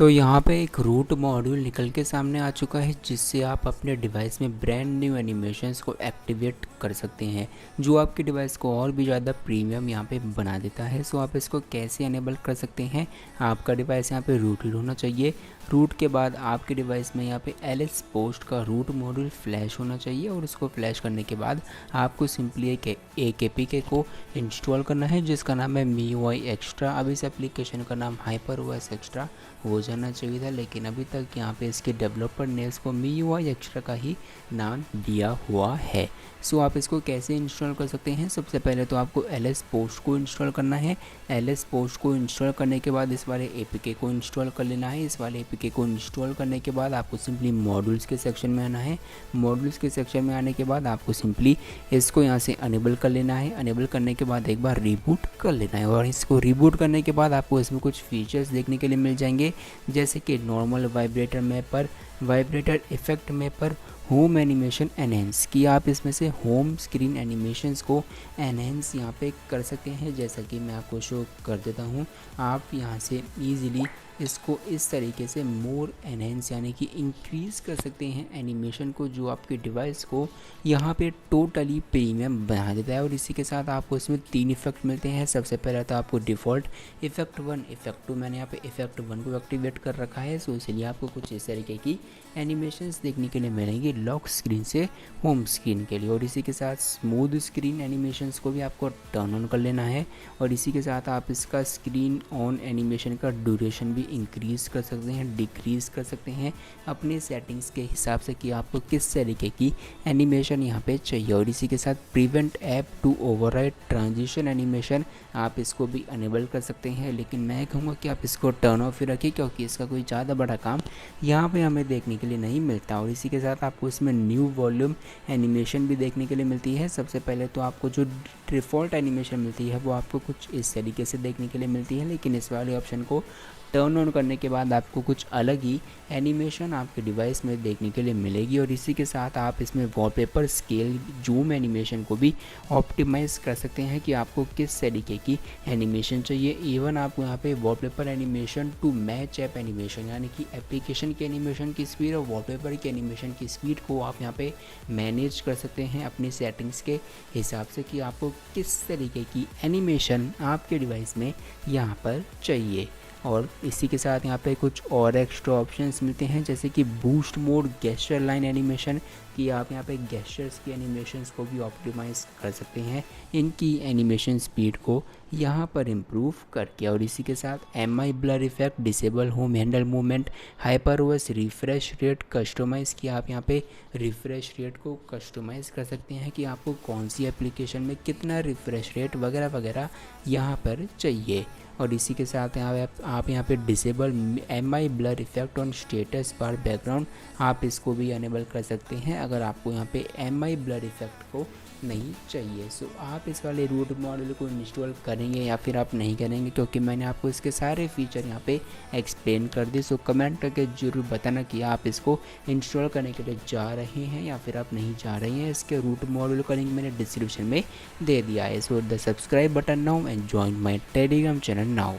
यहाँ पे एक रूट मॉड्यूल निकल के सामने आ चुका है, जिससे आप अपने डिवाइस में ब्रांड न्यू एनिमेशंस को एक्टिवेट कर सकते हैं, जो आपके डिवाइस को और भी ज़्यादा प्रीमियम यहाँ पे बना देता है। आप इसको कैसे एनेबल कर सकते हैं। आपका डिवाइस यहाँ पे रूटेड होना चाहिए। रूट के बाद आपके डिवाइस में यहाँ पे एलएस पोस्ट का रूट मॉड्यूल फ्लैश होना चाहिए, और उसको फ्लैश करने के बाद आपको सिंपली एक एपीके को इंस्टॉल करना है, जिसका नाम है MIUI एक्स्ट्रा। अब इस एप्लीकेशन का नाम HyperOS एक्स्ट्रा हो जाना चाहिए था, लेकिन अभी तक यहाँ पे इसके डेवलपर ने इसको MIUI एक्स्ट्रा का ही नाम दिया हुआ है। आप इसको कैसे इंस्टॉल कर सकते हैं। सबसे पहले तो आपको एलएस पोस्ट को इंस्टॉल करना है। एलएस पोस्ट को इंस्टॉल करने के बाद इस वाले एपीके को इंस्टॉल कर लेना है। इस वाले एपीके को इंस्टॉल करने के बाद आपको सिंपली मॉड्यूल्स के सेक्शन में आना है। मॉड्यूल्स के सेक्शन में आने के बाद आपको सिंपली इसको यहाँ से अनेबल कर लेना है। अनेबल करने के बाद एक बार रिबूट कर लेना है, और इसको रिबूट करने के बाद आपको इसमें कुछ फीचर्स देखने के लिए मिल जाएंगे, जैसे कि normal vibrator mapper, vibrator effect mapper, home animation enhance, कि आप इसमें से होम स्क्रीन एनिमेशंस को एनहेंस यहाँ पे कर सकते हैं। जैसा कि मैं आपको शो कर देता हूँ, आप यहाँ से इजीली इसको इस तरीके से मोर एनहेंस यानी कि इंक्रीज़ कर सकते हैं एनिमेशन को, जो आपके डिवाइस को यहाँ पे टोटली प्रीमियम बना देता है। और इसी के साथ आपको इसमें 3 इफेक्ट मिलते हैं। सबसे पहला तो आपको डिफ़ॉल्ट इफेक्ट 1, इफेक्ट 2, मैंने यहाँ पे इफेक्ट 1 को एक्टिवेट कर रखा है, इसलिए आपको कुछ इस तरीके की एनिमेशंस देखने के लिए मिलेंगी लॉक स्क्रीन से होम स्क्रीन के लिए। और इसी के साथ स्मूथ स्क्रीन एनिमेशंस को भी आपको टर्न ऑन कर लेना है, और इसी के साथ आप इसका स्क्रीन ऑन एनिमेशन का ड्यूरेशन भी इंक्रीज़ कर सकते हैं, डिक्रीज़ कर सकते हैं अपने सेटिंग्स के हिसाब से कि आपको किस तरीके की एनिमेशन यहाँ पे चाहिए। और इसी के साथ prevent app to override transition animation, आप इसको भी अनेबल कर सकते हैं, लेकिन मैं कहूँगा कि आप इसको टर्न ऑफ ही रखिए, क्योंकि इसका कोई ज़्यादा बड़ा काम यहाँ पे हमें देखने के लिए नहीं मिलता। और इसी के साथ आपको इसमें न्यू वॉल्यूम एनिमेशन भी देखने के लिए मिलती है। सबसे पहले तो आपको जो डिफ़ॉल्ट एनिमेशन मिलती है वो आपको कुछ इस तरीके से देखने के लिए मिलती है, लेकिन इस वाले ऑप्शन को टर्न ऑन करने के बाद आपको कुछ अलग ही एनिमेशन आपके डिवाइस में देखने के लिए मिलेगी। और इसी के साथ आप इसमें वॉलपेपर, स्केल, जूम एनिमेशन को भी ऑप्टिमाइज़ कर सकते हैं कि आपको किस तरीके की एनिमेशन चाहिए। इवन आपको यहाँ पे wallpaper animation to match app animation, यानी कि एप्लीकेशन की एनिमेशन की स्पीड और वॉलपेपर की एनिमेशन की स्पीड को आप यहाँ पे मैनेज कर सकते हैं अपनी सेटिंग्स के हिसाब से कि आपको किस तरीके की एनिमेशन आपके डिवाइस में यहाँ पर चाहिए। और इसी के साथ यहाँ पे कुछ और एक्स्ट्रा ऑप्शंस मिलते हैं, जैसे कि boost mode, gesture line animation, कि आप यहाँ पे गेस्चर्स की एनिमेशंस को भी ऑप्टिमाइज़ कर सकते हैं इनकी एनिमेशन स्पीड को यहाँ पर इम्प्रूव करके। और इसी के साथ MI blur effect, disable home handle movement, HyperOS refresh rate customise, कि आप यहाँ पे रिफ़्रेश रेट को कस्टमाइज़ कर सकते हैं कि आपको कौन सी एप्लीकेशन में कितना रिफ़्रेश रेट वगैरह वगैरह यहाँ पर चाहिए। और इसी के साथ आप यहाँ पे disable MI blur effect on status bar background, आप इसको भी अनेबल कर सकते हैं अगर आपको यहाँ पे MI ब्लर इफेक्ट को नहीं चाहिए। आप इस वाले रूट मॉडल को इंस्टॉल करेंगे या फिर आप नहीं करेंगे, क्योंकि मैंने आपको इसके सारे फीचर यहाँ पे एक्सप्लेन कर दी। कमेंट करके ज़रूर बताना कि आप इसको इंस्टॉल करने के लिए जा रहे हैं या फिर आप नहीं जा रहे हैं। इसके रूट मॉडल का लिंक मैंने डिस्क्रिप्शन में दे दिया है। The subscribe button now and join my Telegram channel now.